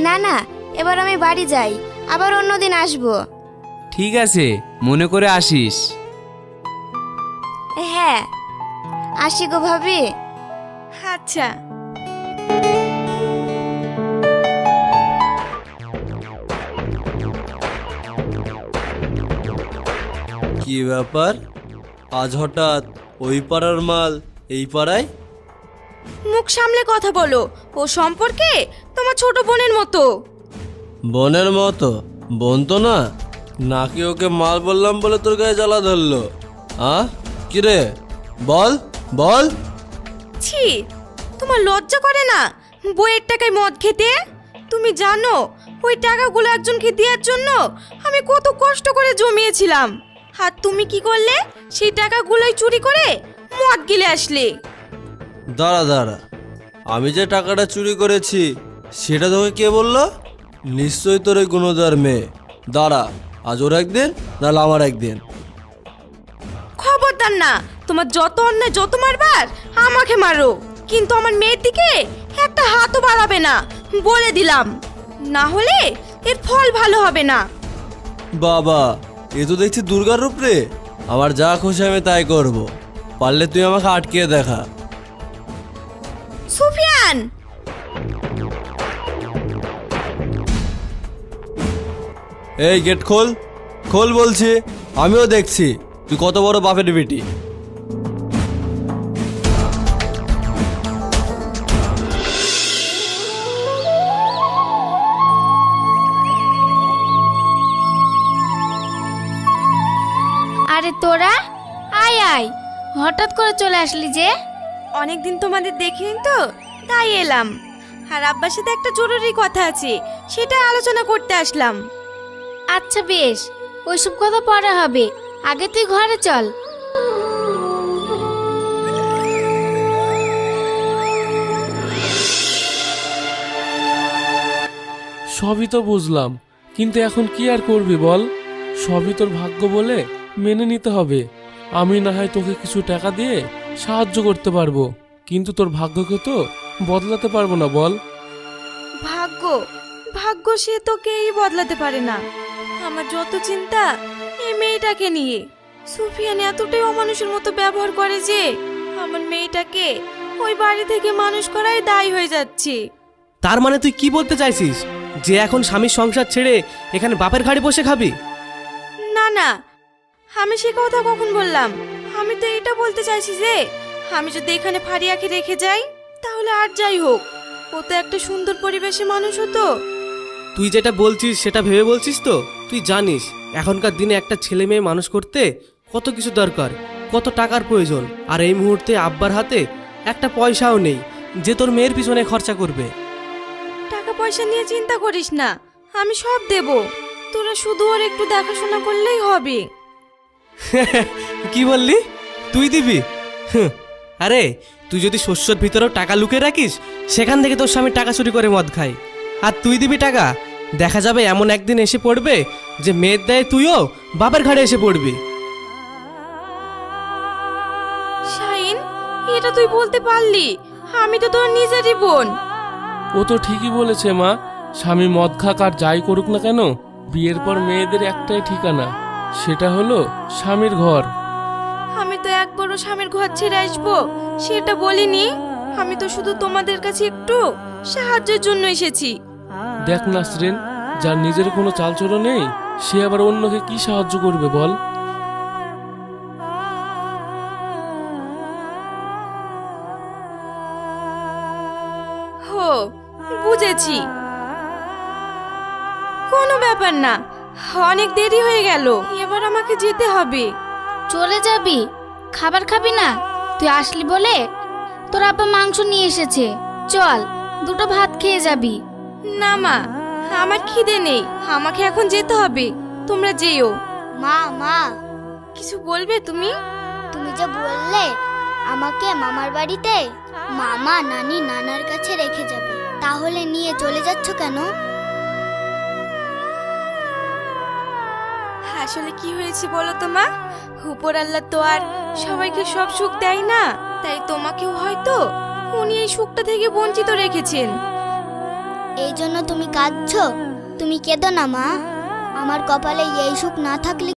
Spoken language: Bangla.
না না, এবার আমি বাড়ি যাই, আবার অন্যদিন আসবো। ঠিক আছে, মনে করে আসিস। হ্যাঁ, আসি গো ভাবি। আচ্ছা। কি ব্যাপার, আজ হঠাৎ ওই পাড়ার মাল এই পাড়ায়? মুখ সামলে কথা বলো, ও সম্পর্কে তোমার ছোট বোনের মতো। বোনের মতো? বোন তো না। নাকি ওকে মাল বললাম বলে তোর গায়ে জ্বালা ধরলো? কিরে, বল বল। ছি, তোমার লজ্জা করে না বইয়ের টাকায় মদ খেতে? তুমি জানো ওই টাকাগুলো একজনকে দেওয়ার জন্য আমি কত কষ্ট করে জমিয়েছিলাম, আর তুমি কি করলে? সেই টাকাগুলোই চুরি করে মদ গিলে আসলে। দাঁড়া দাঁড়া, আমি যে টাকাটা চুরি করেছি সেটা তোকে কে বললো? নিশ্চয়ই তোর ওই গুণদার মেয়ে। দাঁড়া, আজ ওর একদিন, নাহলে আমার একদিন। খবরদার না, তোমার যত অন্যায় যত মারবার আমাকে মারো, কিন্তু আমার মেয়ের দিকে একটা হাতও বাড়াবে না, বলে দিলাম। না হলে এর ফল ভালো হবে না। বাবা, এ তো দেখছি দুর্গার রূপ রে। আমার যা খুশি আমি তাই করব, পারলে তুই আমাকে আটকে দেখা। সুফিয়ান! এই গেট খোল, খোল বলছি। আমিও দেখছি তুই কত বড় বাপের বেটি। আরে তোরা, আয় আয়, হঠাৎ করে চলে আসলি যে? অনেকদিন তোমাদের দেখিনি তো, তাই এলাম। আর আব্বার সাথে একটা জরুরি কথা আছে, সেটা আলোচনা করতে আসলাম। আচ্ছা বেশ, ওইসব কথা পরে হবে, আগে তুই ঘরে চল। সবই তো বুঝলাম, কিন্তু এখন কি আর করবি বল? সবই তোর ভাগ্য বলে মেনে নিতে হবে। আমি না হয় তোকে কিছু টাকা দিয়ে সাহায্য করতে পারবো, কিন্তু তোর ভাগ্যকে তো বদলাতে পারবো না বল। ভাগ্য ভাগ্য সে তো কেউই বদলাতে পারে না। আমার যত চিন্তা এই মেয়েটাকে নিয়ে। সুফিয়ান এতটাই অমানুষের মতো ব্যবহার করে যে আমার মেয়েটাকে ওই বাড়ি থেকে মানুষ করাই দায়ী হয়ে যাচ্ছে। তার মানে তুই কি বলতে চাইছিস, যে এখন স্বামীর সংসার ছেড়ে এখানে বাপের ঘাড়ে বসে খাবি? না না, আমি সে কথা কখন বললাম? আমি তো এটা বলতে চাইছি যে আমি যদি এখানে ফারিয়াকে রেখে যাই তাহলে আর যাই হোক, ও তো একটা সুন্দর পরিবেশে মানুষ হতো। তুই যেটা বলছিস সেটা ভেবে বলছিস তো? তুই জানিস এখনকার দিনে একটা ছেলে মেয়ে মানুষ করতে কত কিছু দরকার, কত টাকার প্রয়োজন। আর এই মুহূর্তে আব্বার হাতে একটা পয়সাও নেই যে তোর মেয়ের পিছনে খরচা করবে। টাকা পয়সা নিয়ে চিন্তা করিস না, আমি সব দেব। তোরা শুধু ওর একটু দেখাশোনা করলেই হবে। কি বললি? তুই দিবি? আরে তুই যদি শস্যর ভিতরেও টাকা লুকিয়ে রাখিস, সেখান থেকে তোর স্বামী টাকা চুরি করে মদ খায়, আর তুই দিবি টাকা? দেখা যাবে এমন একদিন এসে পড়বে যে মেয়ের দায়ে তুইও বাপের ঘাড়ে এসে পড়বি। শাহিন, এটা তুই বলতে পারলি? আমি তো তোর নিজেরই বোন। ও তো ঠিকই বলেছে মা, স্বামী মদ খাক আর যাই করুক না কেন, বিয়ের পর মেয়েদের একটাই ঠিকানা, সেটা হলো স্বামীর ঘর। আমি তো একবারও স্বামীর ঘর ছেড়ে আসবো সেটা বলিনি। আমি তো শুধু তোমাদের কাছে একটু সাহায্যের জন্য এসেছি। দেখ নাসরিন, যার নিজের কোনো চালচলন নেই সে আবার অন্যকে কি সাহায্য করবে বল? হো, বুঝেছি। কোনো ব্যাপার না, অনেক দেরি হয়ে গেল, এবার আমাকে যেতে হবে। চলে যাবি? খাবার খাবি না? তুই আসলি বলে তোর আব্বা মাংস নিয়ে এসেছে, চল দুটো ভাত খেয়ে যাবি। না মা, আমার খিদে নেই, আমাকে এখন যেতে হবে। তোমরা যেও। মা মা, কিছু বলবে তুমি? তুমি যে বললে আমাকে মামার বাড়িতে মামা নানি নানার কাছে রেখে যাবে, তাহলে নিয়ে চলে যাচ্ছ কেন? আসলে কি হয়েছে বলো তো মা, উপর আল্লাহ তো আর সবাইকে সব সুখ দেয় না, তাই তোমাকেও হয়তো উনি এই সুখটা থেকে বঞ্চিত রেখেছেন। এই জন্য তুমি কাঁদছো? তুমি কেঁদো না মা, আমার কপালে এই সুখ না থাকলে